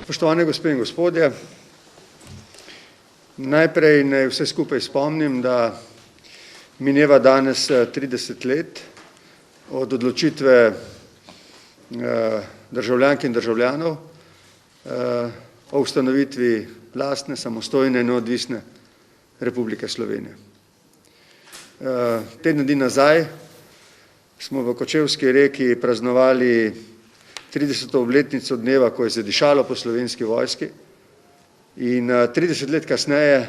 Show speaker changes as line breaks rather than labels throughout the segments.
Spoštovane gospe in gospodje, najprej naj vse skupaj spomnim, da mineva danes 30 let od odločitve državljank in državljanov o ustanovitvi lastne, samostojne in neodvisne Republike Slovenije. Teden dni nazaj smo v Kočevski Reki praznovali 30. obletnico dneva, ko je zadišalo po Slovenski vojski, in 30 let kasneje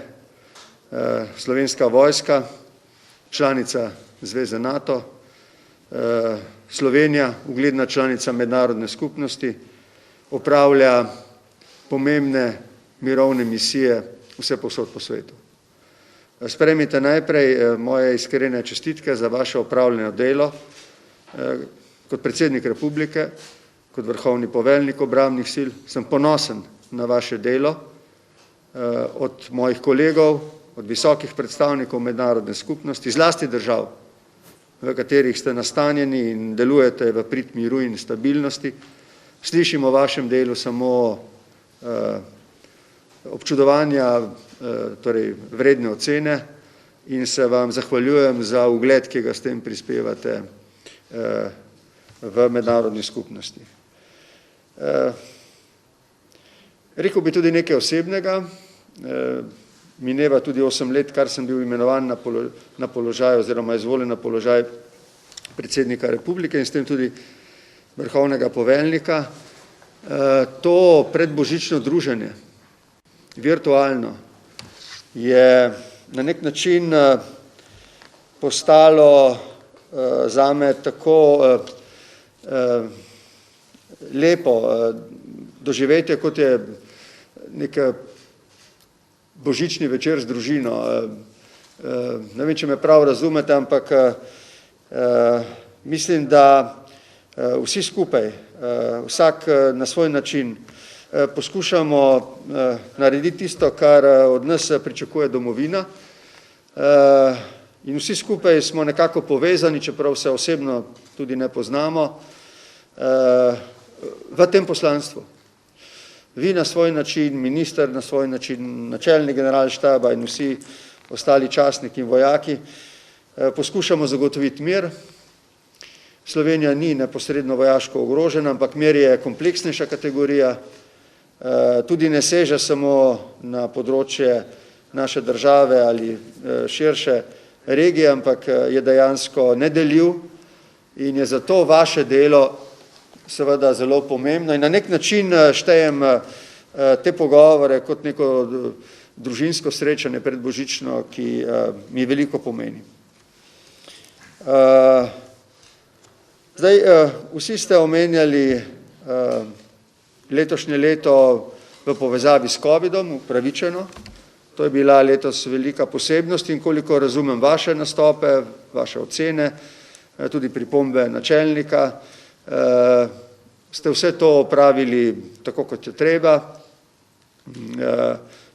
Slovenska vojska, članica Zveze NATO, Slovenija, ugledna članica mednarodne skupnosti, opravlja pomembne mirovne misije vsepovsod po svetu. Sprejmite najprej moje iskrene čestitke za vaše opravljeno delo kot predsednik Republike, kot vrhovni poveljnik obrambnih sil. Sem ponosen na vaše delo. Od mojih kolegov, od visokih predstavnikov mednarodne skupnosti, zlasti držav, v katerih ste nastanjeni in delujete v prid miru in stabilnosti, slišim o vašem delu samo občudovanja, torej vredne ocene, in se vam zahvaljujem za ugled, ki ga s tem prispevate v mednarodni skupnosti. Rekel bi tudi nekaj osebnega. Mineva tudi 8 let, kar sem bil imenovan na položaj oziroma izvoljen na položaj predsednika Republike in s tem tudi vrhovnega poveljnika. To predbožično druženje, virtualno, je na nek način postalo zame tako lepo doživetje, kot je nek božični večer z družino. Ne vem, če me prav razumete, ampak mislim, da vsi skupaj, vsak na svoj način poskušamo narediti tisto, kar od nas pričakuje domovina, in vsi skupaj smo nekako povezani, čeprav se osebno tudi ne poznamo, v tem poslanstvu. Vi na svoj način, minister na svoj način, načelnik generalštaba in vsi ostali častniki in vojaki poskušamo zagotoviti mir. Slovenija ni neposredno vojaško ogrožena, ampak mir je kompleksnejša kategorija, tudi ne seže samo na področje naše države ali širše regije, ampak je dejansko nedeljiv in je zato vaše delo seveda zelo pomembno in na nek način štejem te pogovore kot neko družinsko srečanje predbožično, ki mi veliko pomeni. Zdaj, vsi ste omenjali letošnje leto v povezavi s covidom, upravičeno. To je bila letos velika posebnost in koliko razumem vaše nastope, vaše ocene, tudi pripombe načelnika, ste vse to opravili tako, kot je treba,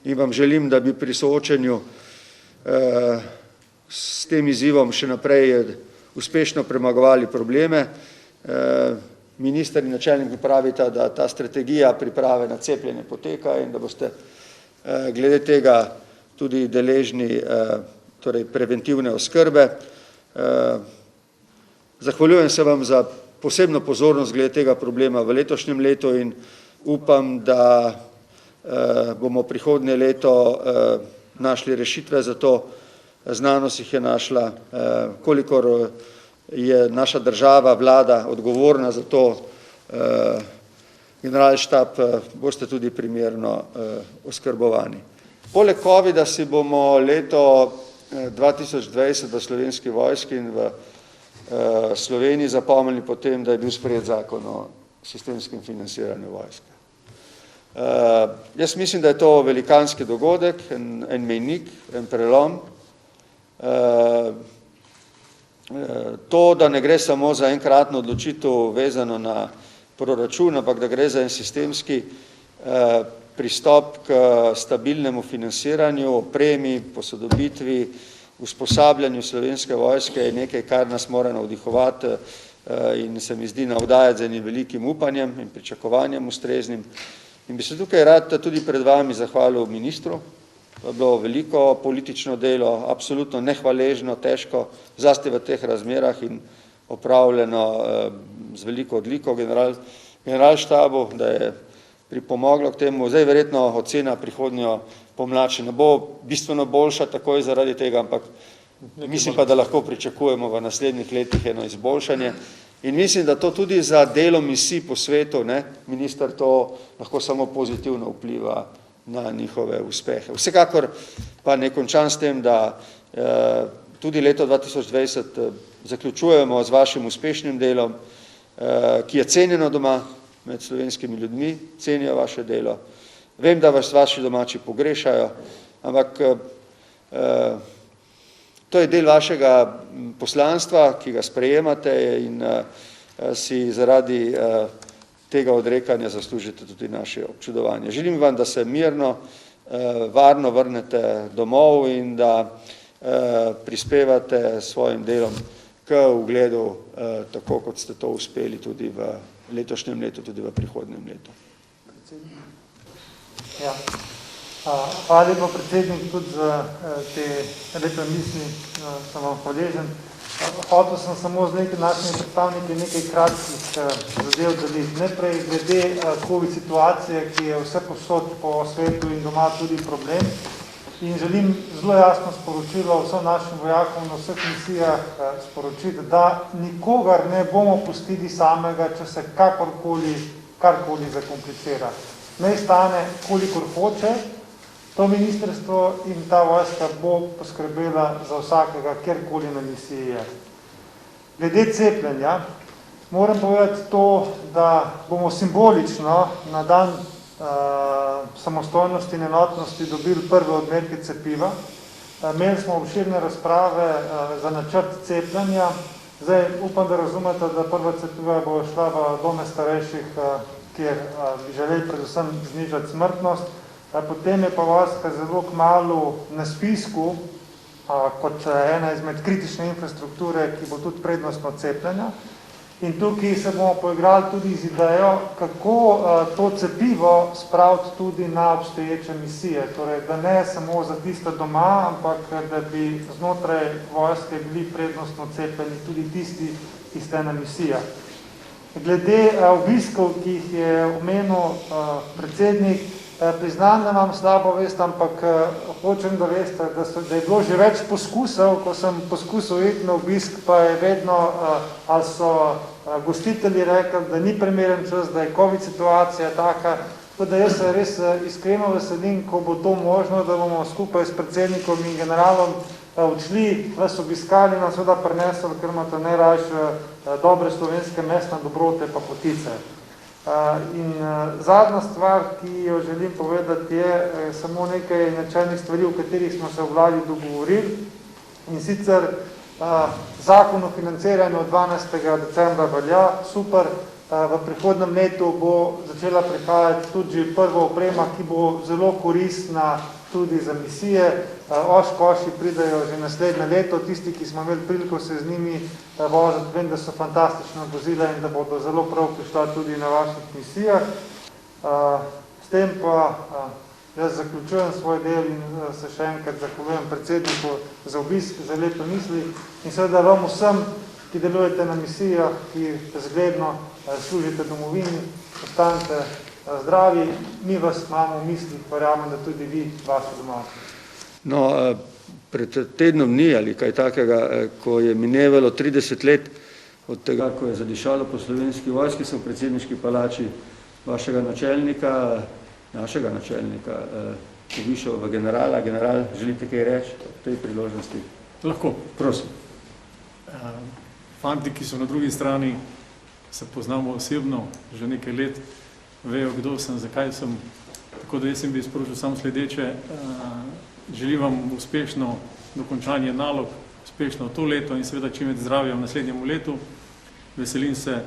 in vam želim, da bi pri soočenju s tem izzivom še naprej uspešno premagovali probleme. Minister in načelnik pravita, da ta strategija priprave na cepljenje poteka in da boste glede tega tudi deležni torej preventivne oskrbe. Zahvaljujem se vam za posebno pozornost glede tega problema v letošnjem letu in upam, da bomo prihodnje leto našli rešitve za to. Znanost jih je našla, kolikor je naša država, vlada odgovorna za to, generalštab, boste tudi primerno oskrbovani. Poleg covida si bomo leto 2020 v Slovenski vojski in v Sloveniji zapomnili potem, da je bil sprejet zakon o sistemskem financiranju vojske. Jaz mislim, da je to velikanski dogodek, en mejnik, en prelom. to, da ne gre samo za enkratno odločitev vezano na proračun, ampak da gre za en sistemski pristop k stabilnemu financiranju, opremi, posodobitvi, usposabljanju Slovenske vojske je nekaj, kar nas mora navdihovati in se mi zdi navdajati z enim velikim upanjem in pričakovanjem ustreznim. In bi se tukaj rad tudi pred vami zahvalil ministru. To je bilo veliko politično delo, absolutno nehvaležno, težko, zlasti v teh razmerah in opravljeno z veliko odliko generalštabu, da je pripomoglo k temu. Zdaj verjetno ocena prihodnjo pomlad še ne bo bistveno boljša takoj zaradi tega, ampak mislim pa, da lahko pričakujemo v naslednjih letih eno izboljšanje. In mislim, da to tudi za delo misij po svetu, minister, to lahko samo pozitivno vpliva na njihove uspehe. Vsekakor pa ne končam s tem, da tudi leto 2020 zaključujemo z vašim uspešnim delom, ki je cenjeno doma med slovenskimi ljudmi, cenijo vaše delo. Vem, da vas vaši domači pogrešajo, ampak to je del vašega poslanstva, ki ga sprejemate in si zaradi tega odrekanja zaslužite tudi naše občudovanje. Želim vam, da se mirno, varno vrnete domov in da prispevate svojim delom k ugledu, tako kot ste to uspeli tudi v letošnjem letu, tudi v prihodnjem letu.
Ja. Hvala lepa, predsednik, tudi za te lepe misli, sem vam hvaležen. Hotel sem samo z nekaj našimi predstavniki nekaj kratkih zadev deliti. Najprej glede COVID situacije, ki je vse posod po svetu in doma tudi problem. In želim zelo jasno sporočilo vsem našim vojakom na vseh misijah sporočiti, da nikogar ne bomo pustili samega, če se karkoli zakomplicira. Naj stane, kolikor hoče, to ministrstvo in ta vojska bo poskrbela za vsakega, kjerkoli na misiji je. Glede cepljenja, moram povedati to, da bomo simbolično na dan samostojnosti in enotnosti dobili prve odmerke cepiva. Imeli smo obširne razprave za načrt cepljenja. Zdaj upam, da razumete, da prva cepiva bo šla v dome starejših, kjer bi želeli predvsem znižati smrtnost. Potem je pa vojska zelo kmalu na spisku kot ena izmed kritične infrastrukture, ki bo tudi prednostno cepljenja. In tukaj se bomo poigrali tudi z idejo, kako to cepivo spraviti tudi na obstoječe misije. Torej, da ne samo za tiste doma, ampak da bi znotraj vojske bili prednostno cepljeni tudi tisti, ki ste na misijah. Glede obiskov, ki jih je omenil predsednik, priznam, da imam slabo vest, ampak hočem, da veste, da je bilo že več poskusov, ko sem poskusil iti na obisk, pa je vedno, ali so gostitelji rekli, da ni primeren čas, da je COVID situacija taka, tako da jaz se res iskreno veselim, ko bo to možno, da bomo skupaj s predsednikom in generalom odšli, vas obiskali, nam seveda prinesli, ker imate najrajše dobre slovenske mesne dobrote pa potice. In zadnja stvar, ki jo želim povedati, je samo nekaj načelnih stvari, o katerih smo se v vladi dogovorili. In sicer zakon o financiranju 12. decembra velja, super, v prihodnem letu bo začela prihajati tudi prva oprema, ki bo zelo koristna tudi za misije. Oshkoshi pridejo že naslednje leto, tisti, ki smo imeli priliko se z njimi voziti, vem, da so fantastično vozila in da bodo zelo prav prišla tudi na vaših misijah. S tem pa jaz zaključujem svoj del in se še enkrat zahvaljujem predsedniku za obisk, za lepe misli in seveda vam vsem, ki delujete na misijah, ki zgledno služite domovini, ostanite zdravi, mi vas imamo v mislih, verjamem, da tudi vi, vaši domači.
No, pred tednom dni ali kaj takega, ko je minevalo 30 let od tega, ko je zadišalo po slovenski vojski, so v predsedniški palači vašega načelnika, našega načelnika, povišal v generala. General, želite kaj reči o tej priložnosti?
Lahko.
Prosim.
Fanti, ki so na drugi strani, se poznamo osebno že nekaj let, vejo, kdo sem, zakaj sem. Tako da jaz bi sporočil samo sledeče. Želim vam uspešno dokončanje nalog, uspešno to leto in seveda čim več zdravja v naslednjem letu. Veselim se,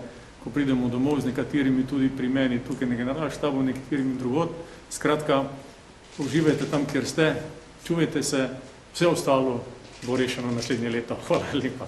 ko pridemo domov z nekaterimi tudi pri meni tukaj na generalštabu, nekaterimi drugod. Skratka, uživajte tam, kjer ste, čuvajte se, vse ostalo bo rešeno naslednje leto. Hvala lepa.